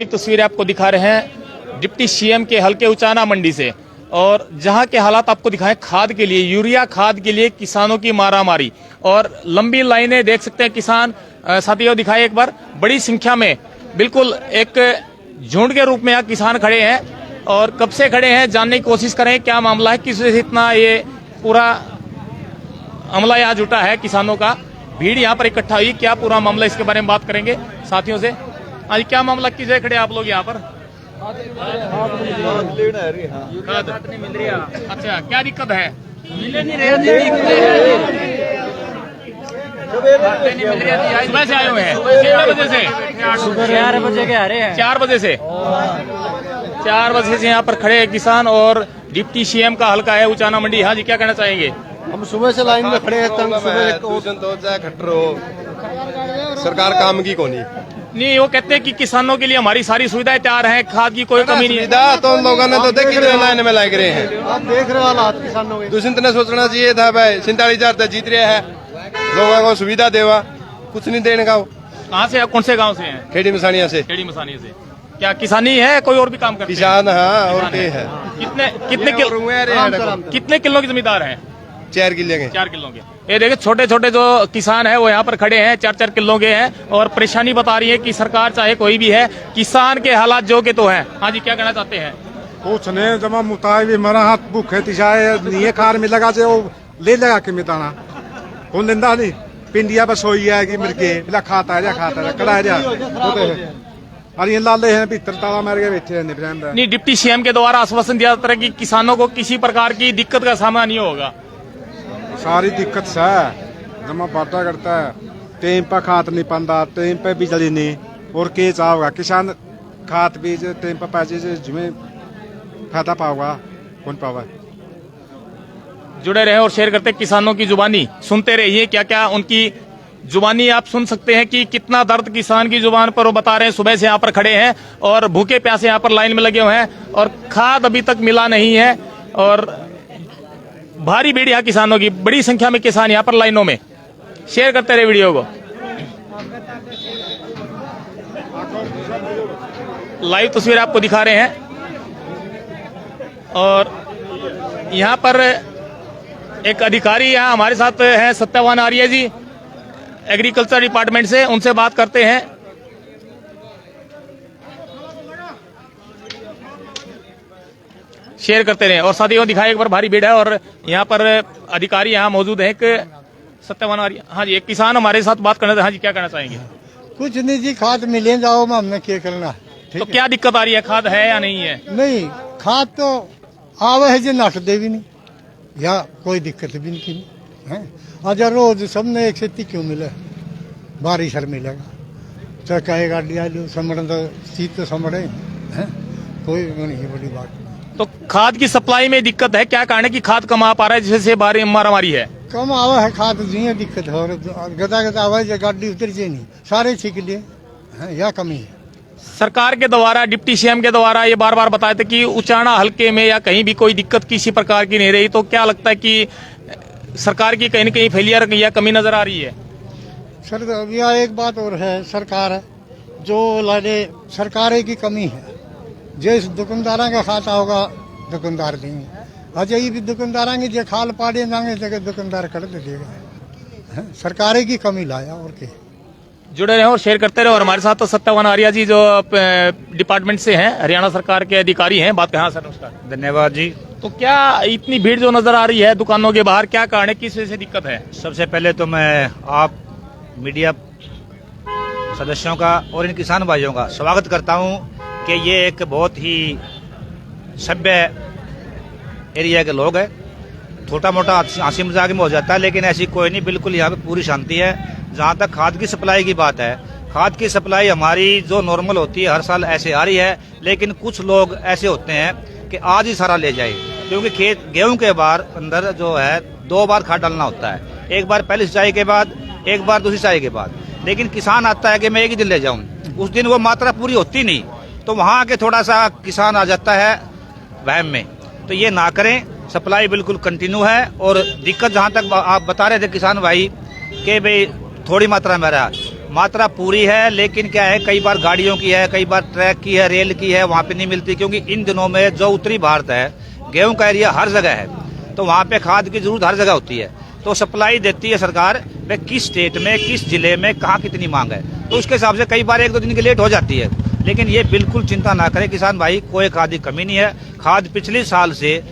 एक तस्वीर आपको दिखा रहे हैं डिप्टी सीएम के हल्के उचाना मंडी से, और जहां के हालात आपको दिखाएं खाद के लिए, यूरिया खाद के लिए किसानों की मारामारी और लंबी लाइनें देख सकते हैं किसान। साथियों दिखाएं एक बार, बड़ी संख्या में बिल्कुल एक झुंड के रूप में यहाँ किसान खड़े हैं और कब से खड़े हैं जानने की कोशिश करें क्या मामला है, किस वजह से इतना ये पूरा अमला यहाँ जुटा है किसानों का, भीड़ यहाँ पर इकट्ठा हुई, क्या पूरा मामला इसके बारे में बात करेंगे साथियों से। आज क्या मामला, किस जगह खड़े आप लोग यहाँ पर? खाद नहीं मिल रही। अच्छा, क्या दिक्कत है? सुबह से आए हुए हैं, कितने बजे से? 4 बजे के आ रहे हैं। 4 बजे से 4 बजे से यहाँ पर खड़े हैं किसान और डिप्टी सीएम का हल्का है उचाना मंडी। हाँ जी, क्या कहना चाहेंगे? हम सुबह से लाइन में खड़े हैं, सरकार काम की कोनी नहीं, वो कहते हैं कि किसानों के लिए हमारी सारी सुविधाएं तैयार हैं, खाद की कोई कमी नहीं है। तो उन लोगों ने तो देखी लाइन में लग रहे हैं। आप देख रहे हो हालात किसानों के। दूसरी तरह सोचना चाहिए था भाई, 47,000 तक जीत रहे हैं, लोगों को सुविधा देवा, कुछ नहीं देने का। कहाँ से, कौन से गांव से हैं? खेड़ी मसानिया से। खेड़ी मसानिया से। क्या किसानी है, कोई और भी काम करते हैं? किसान, हाँ, और क्या है। कितने किलो की जमींदार है? 4 किले के। 4 किलो के। ये देखिए छोटे छोटे जो किसान है वो यहाँ पर खड़े हैं, 4-4 किलो के हैं और परेशानी बता रही है कि सरकार चाहे कोई भी है, किसान के हालात जो के तो हैं। हाँ जी, क्या कहना चाहते हैं? कुछ नहीं, जमा मुताबिक मरा हाथ भूखे तिशाए नहीं खार में लगा जो ले लगा के मिताना कौन लेंदा नहीं पिंडिया बस हो है कि मिर्गे मिला खाता है कड़ा जा और ये लाले हैं भीतर ताला मार के बैठे हैं। नहीं, डिप्टी सीएम के द्वारा आश्वासन दिया जाता है कि किसानों को किसी प्रकार की दिक्कत का सामना नहीं होगा। सारी दिक्कत है, जमा बाटा करता है, टाइम पर खाद नहीं पाता, टाइम पे बिजली नहीं, और के चाहोगा किसान खाद बीज टाइम पर पैसे जिम्मे फायदा पाओगा कौन पावा। जुड़े रहे और शेयर करते किसानों की जुबानी सुनते रहिए, क्या क्या उनकी जुबानी आप सुन सकते हैं कि कितना दर्द किसान की जुबान पर वो बता रहे हैं। सुबह से यहाँ पर खड़े हैं और भूखे प्यासे यहाँ पर लाइन में लगे हुए हैं और खाद अभी तक मिला नहीं है और भारी भीड़ यहाँ किसानों की, बड़ी संख्या में किसान यहाँ पर लाइनों में। शेयर करते रहे वीडियो को। लाइव तस्वीर आपको दिखा रहे हैं और यहाँ पर एक अधिकारी यहाँ हमारे साथ है, सत्यवान आर्य जी, एग्रीकल्चर डिपार्टमेंट से, उनसे बात करते हैं। शेयर करते रहे और साथियों दिखाए एक बार, भारी भीड़ है और यहाँ पर अधिकारी यहाँ मौजूद है, एक सत्यवान आर्य। हाँ जी, एक किसान हमारे साथ बात करना था। हाँ जी, क्या कहना चाहेंगे? कुछ नहीं जी, खाद मिले जाओ में हमने क्या करना। तो क्या दिक्कत आ रही है, खाद है या नहीं है? नहीं, खाद तो आवे है जी, नट दे भी नहीं या कोई दिक्कत भी नहीं है। आज रोज सबने एक खेती क्यों मिले, बारिश हर मिलेगा चाहे कहे गाड़ी आ लो समड़ तो सीट तो समड़े है, कोई नहीं बड़ी बात। तो खाद की सप्लाई में दिक्कत है, क्या कारण है कि खाद कम आ पा रहा है जिससे मारामारी है? कम आवा है खाद जी दिक्कत है, और गदा आवा है गाड़ी उतर जाए नहीं, सारे ठीक लिए या कमी है। सरकार के द्वारा, डिप्टी सीएम के द्वारा ये बार बार बताए थे कि उचाना हल्के में या कहीं भी कोई दिक्कत किसी प्रकार की नहीं रही, तो क्या लगता है कि सरकार की कहीं न कहीं फेलियर या कमी नजर आ रही है? सर यह एक बात और है, सरकार है जो लाने सरकार की कमी है, जिस दुकानदारा का खाता होगा दुकानदार देंगे, अजय भी दुकानदारा के जो खाल पाड़े मांगे जगह दुकानदार कर देगा, सरकार की कमी लाया और क्या। जुड़े रहे और शेयर करते रहे और हमारे साथ तो सत्यवान आर्य जी जो डिपार्टमेंट से हैं, हरियाणा सरकार के अधिकारी हैं, बात कहाँ सर? नमस्कार, धन्यवाद जी। तो क्या इतनी भीड़ जो नजर आ रही है दुकानों के बाहर, क्या कारण है, किस वजह से दिक्कत है? सबसे पहले तो मैं आप मीडिया सदस्यों का और इन किसान भाइयों का स्वागत करता हूं कि ये एक बहुत ही सभ्य एरिया के लोग हैं। छोटा मोटा हंसी मजाक में हो जाता है लेकिन ऐसी कोई नहीं, बिल्कुल यहाँ पे पूरी शांति है। जहाँ तक खाद की सप्लाई की बात है, खाद की सप्लाई हमारी जो नॉर्मल होती है हर साल ऐसे आ रही है, लेकिन कुछ लोग ऐसे होते हैं कि आज ही सारा ले जाए, क्योंकि खेत गेहूं के बार अंदर जो है 2 बार खाद डालना होता है, एक बार पहली सिंचाई के बाद, एक बार दूसरी सिंचाई के बाद। लेकिन किसान आता है कि मैं एक ही दिन ले जाऊं, उस दिन वो मात्रा पूरी होती नहीं, तो वहाँ के थोड़ा सा किसान आ जाता है वहम में। तो ये ना करें, सप्लाई बिल्कुल कंटिन्यू है। और दिक्कत जहाँ तक आप बता रहे थे किसान भाई कि भाई थोड़ी मात्रा में रहा, मात्रा पूरी है, लेकिन क्या है, कई बार गाड़ियों की है, कई बार ट्रैक की है, रेल की है, वहाँ पे नहीं मिलती, क्योंकि इन दिनों में जो उत्तरी भारत है, गेहूं का एरिया हर जगह है, तो वहाँ पे खाद की जरूरत हर जगह होती है। तो सप्लाई देती है सरकार, वे किस स्टेट में, किस जिले में कहाँ कितनी मांग है, तो उसके हिसाब से कई बार 1-2 दिन की लेट हो जाती है। लेकिन ये बिल्कुल चिंता ना करें किसान भाई, कोई खाद की कमी नहीं है। खाद पिछले साल से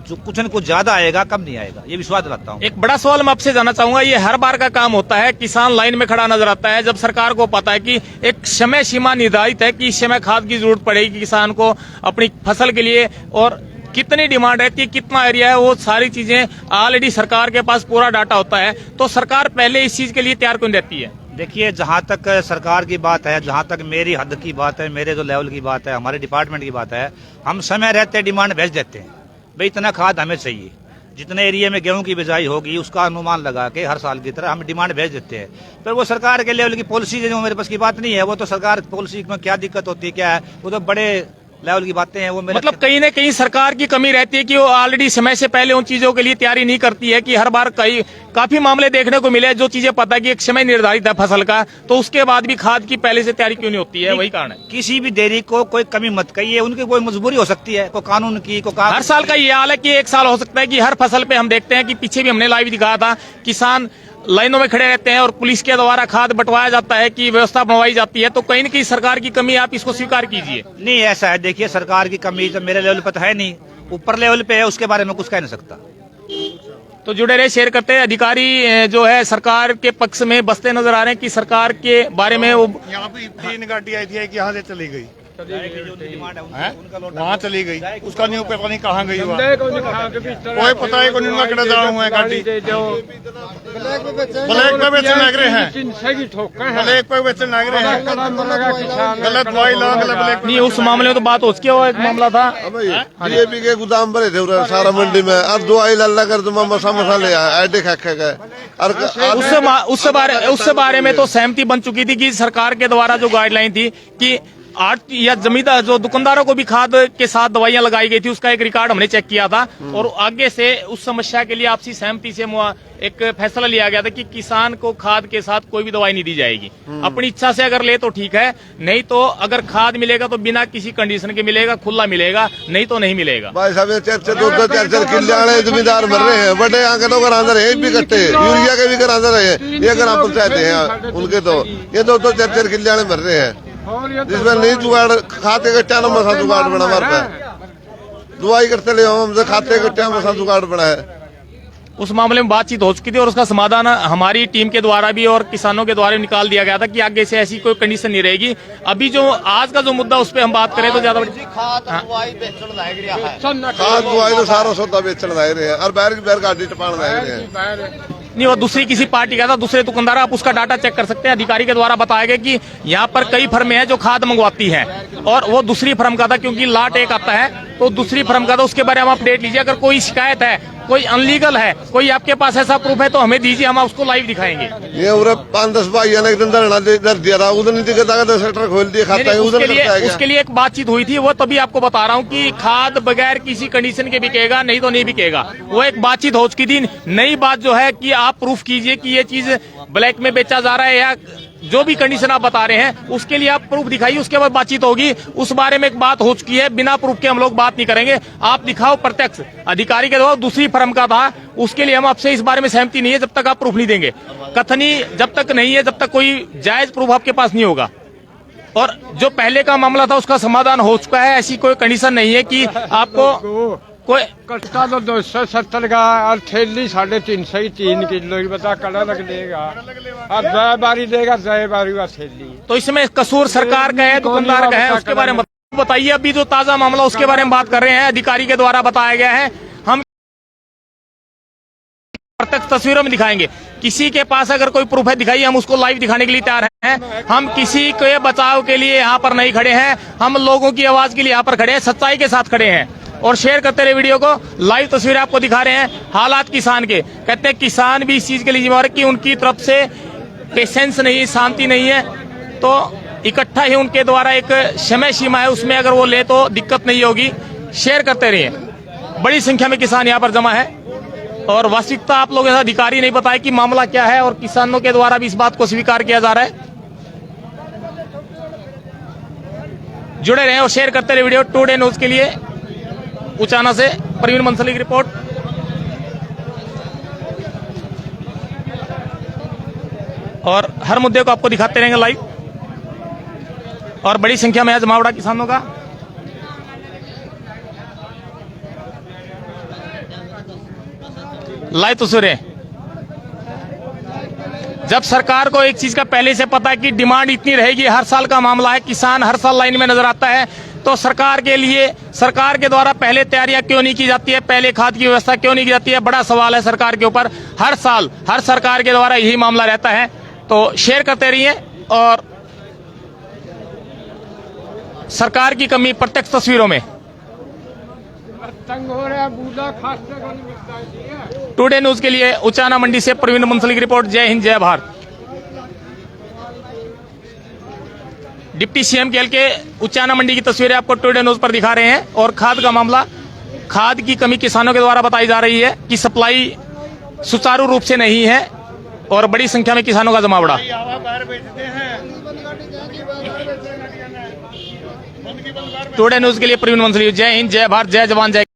जो कुछ न कुछ ज्यादा आएगा, कम नहीं आएगा, ये विश्वास दिलाता हूँ। एक बड़ा सवाल मैं आपसे जानना चाहूंगा, ये हर बार का काम होता है, किसान लाइन में खड़ा नजर आता है जब सरकार को पता है कि एक समय सीमा निर्धारित है कि इस समय खाद की जरूरत पड़ेगी किसान को अपनी फसल के लिए, और कितनी डिमांड रहती है, कितना एरिया है, वो सारी चीजें ऑलरेडी सरकार के पास पूरा डाटा होता है, तो सरकार पहले इस चीज के लिए तैयार क्यों रहती है? देखिए, जहाँ तक सरकार की बात है, जहाँ तक मेरी हद की बात है, मेरे जो लेवल की बात है, हमारे डिपार्टमेंट की बात है, हम समय रहते डिमांड भेज देते हैं, भाई इतना खाद हमें चाहिए। जितने एरिया में गेहूं की बिजाई होगी उसका अनुमान लगा के हर साल की तरह हम डिमांड भेज देते हैं। फिर वो सरकार के लेवल की पॉलिसी जो मेरे पास की बात नहीं है, वो तो सरकार पॉलिसी में क्या दिक्कत होती है, क्या है, वो तो बड़े लेवल की बातें हैं। वो मतलब कहीं न कहीं सरकार की कमी रहती है कि वो ऑलरेडी समय से पहले उन चीजों के लिए तैयारी नहीं करती है, कि हर बार काफी मामले देखने को मिले जो चीजें पता है कि एक समय निर्धारित है फसल का, तो उसके बाद भी खाद की पहले से तैयारी क्यों नहीं होती है? वही कारण है। किसी भी देरी को कोई कमी मत कहिए, उनकी कोई मजबूरी हो सकती है, कोई कानून की, हर साल का ये हाल है कि एक साल हो सकता है कि हर फसल पे हम देखते हैं कि पीछे भी हमने लाइव दिखाया था, किसान लाइनों में खड़े रहते हैं और पुलिस के द्वारा खाद बंटवाया जाता है, कि व्यवस्था बनवाई जाती है, तो कहीं न कहीं सरकार की कमी, आप इसको स्वीकार कीजिए। नहीं, ऐसा है, देखिए सरकार की कमी जब मेरे लेवल पे तो है नहीं, ऊपर लेवल पे है, उसके बारे में कुछ कह नहीं सकता। तो जुड़े रहे, शेयर करते हैं। अधिकारी जो है सरकार के पक्ष में बसते नजर आ रहे हैं कि सरकार के बारे में वो यहाँ पे 3 गाड़ी आई थी कि यहाँ से चली गई, वहाँ चली गई, उसका नहीं पता नहीं कहाँ गई, कोई पता है कौन उनका कितना दाम हुआ है गाड़ी। ब्लैक पे बेचने लग रहे हैं, ब्लैक पे बेचने लग रहे हैं, गलत दवाई लो, गलत ब्लैक नहीं। उस मामले में तो बात हो चुकी है, वो एक मामला था डीएपी के गोदाम भरे थे सारा मंडी में, और दवाई लल्ला कर तुम मसा ले आए खा गए। उससे बारे में तो सहमति बन चुकी थी कि सरकार के द्वारा जो गाइडलाइन थी कि आठ या जमींदार जो दुकानदारों को भी खाद के साथ दवाइयां लगाई गई थी, उसका एक रिकॉर्ड हमने चेक किया था, और आगे से उस समस्या के लिए आपसी सहमति से एक फैसला लिया गया था कि किसान को खाद के साथ कोई भी दवाई नहीं दी जाएगी। अपनी इच्छा से अगर ले तो ठीक है, नहीं तो अगर खाद मिलेगा तो बिना किसी कंडीशन के मिलेगा, खुला मिलेगा, नहीं तो नहीं मिलेगा। भाई साहब 4 किले वाले जमींदार मर रहे हैं, बड़े यहाँ के लोग अंदर है भी कट्टे, यूरिया के भी घर अंदर है, ये ग्राम पंचायत है उनके, तो ये 2-4 किले वाले मर रहे हैं, जिसमें नहीं जुगाड़ खाते कट्टा न मसा जुगाड़ बना हमारे पे, दवाई करते ले हमसे खाते कट्टा मसा जुगाड़ बना है। उस मामले में बातचीत हो चुकी थी और उसका समाधान हमारी टीम के द्वारा भी और किसानों के द्वारा निकाल दिया गया था कि आगे से ऐसी कोई कंडीशन नहीं रहेगी। अभी जो आज का जो मुद्दा उस पर हम बात करें तो ज्यादा खाद दवाई तो सारा सौदा बेचने लग रहे हैं, और बैर गाड़ी टपान लग रहे हैं। नहीं, वो दूसरी किसी पार्टी का था, दूसरे दुकानदार, आप उसका डाटा चेक कर सकते हैं। अधिकारी के द्वारा बताया गया कि यहाँ पर कई फर्में हैं जो खाद मंगवाती हैं, और वो दूसरी फर्म का था, क्योंकि लाट एक आता है तो दूसरी फर्म का था, उसके बारे में आप अपडेट लीजिए। अगर कोई शिकायत है, कोई अनलीगल है, कोई आपके पास ऐसा प्रूफ है तो हमें दीजिए, हम उसको लाइव दिखाएंगे। ये 5-10 भाई ने एक दिन धरना दर दिया था, उधर नहीं दिखा था, सेक्टर खोल दिया खाता है, उसके लिए एक बातचीत हुई थी, वो तभी आपको बता रहा हूँ कि खाद बगैर किसी कंडीशन के बिकेगा, नहीं तो नहीं बिकेगा। वो एक बातचीत हो चुकी थी। नई बात जो है कि आप प्रूफ कीजिए कि ये चीज ब्लैक में बेचा जा रहा है, या जो भी कंडीशन आप बता रहे हैं उसके लिए आप प्रूफ दिखाइए, उसके बाद बातचीत होगी। उस बारे में एक बात हो चुकी है, बिना प्रूफ के हम लोग बात नहीं करेंगे। आप दिखाओ प्रत्यक्ष, अधिकारी के द्वारा दूसरी फर्म का था, उसके लिए हम आपसे इस बारे में सहमति नहीं है जब तक आप प्रूफ नहीं देंगे। कथनी जब तक नहीं है, जब तक कोई जायज प्रूफ आपके पास नहीं होगा। और जो पहले का मामला था उसका समाधान हो चुका है, ऐसी कोई कंडीशन नहीं है कि आपको कोई कट्टा तो 270 का और थैली 350 की 3 किलो की, बता कड़ा लग देगा, अब 2 बारी देगा, 2 बारी का थैली। तो इसमें कसूर सरकार का है, दुकानदार का है, उसके बारे में बताइए। अभी जो ताजा मामला उसके बारे में बात कर रहे हैं, अधिकारी के द्वारा बताया गया है, हम प्रत्यक्ष तस्वीरों में दिखाएंगे। किसी के पास अगर कोई प्रूफ है दिखाइए, हम उसको लाइव दिखाने के लिए तैयार हैं। हम किसी के बचाव के लिए यहाँ पर नहीं खड़े हैं, हम लोगों की आवाज के लिए यहाँ पर खड़े हैं, सच्चाई के साथ खड़े हैं। और शेयर करते रहे वीडियो को, लाइव तस्वीरें आपको दिखा रहे हैं हालात किसान के। कहते हैं किसान भी इस चीज के लिए जिम्मेदार है कि उनकी तरफ से पेशेंस नहीं, शांति नहीं है, तो इकट्ठा ही उनके द्वारा एक समय सीमा है, उसमें अगर वो ले तो दिक्कत नहीं होगी। शेयर करते रहिए। बड़ी संख्या में किसान यहाँ पर जमा है, और वास्तविकता आप लोगों के अधिकारी नहीं बताए कि मामला क्या है, और किसानों के द्वारा भी इस बात को स्वीकार किया जा रहा है। जुड़े रहें और शेयर करते रहे वीडियो। टुडे न्यूज के लिए उचाना से प्रवीण मंसली की रिपोर्ट। और हर मुद्दे को आपको दिखाते रहेंगे लाइव। और बड़ी संख्या में है जमावड़ा किसानों का। लाइव तस्वीरें। जब सरकार को एक चीज का पहले से पता है कि डिमांड इतनी रहेगी, हर साल का मामला है, किसान हर साल लाइन में नजर आता है, तो सरकार के लिए सरकार के द्वारा पहले तैयारियां क्यों नहीं की जाती है, पहले खाद की व्यवस्था क्यों नहीं की जाती है, बड़ा सवाल है सरकार के ऊपर। हर साल हर सरकार के द्वारा यही मामला रहता है। तो शेयर करते रहिए और सरकार की कमी प्रत्यक्ष तस्वीरों में। तंग हो रहा है, बूढ़ा खास जगह नहीं मिलता है। टुडे न्यूज के लिए उचाना मंडी से प्रवीण मंसली की रिपोर्ट। जय हिंद, जय भारत। डिप्टी सीएम के हल्के उचाना मंडी की तस्वीरें आपको टुडे न्यूज पर दिखा रहे हैं। और खाद का मामला, खाद की कमी किसानों के द्वारा बताई जा रही है कि सप्लाई सुचारू रूप से नहीं है और बड़ी संख्या में किसानों का जमावड़ा। टुडे न्यूज के लिए प्रवीण मंसली। जय हिंद, जय भारत, जय जवान, जय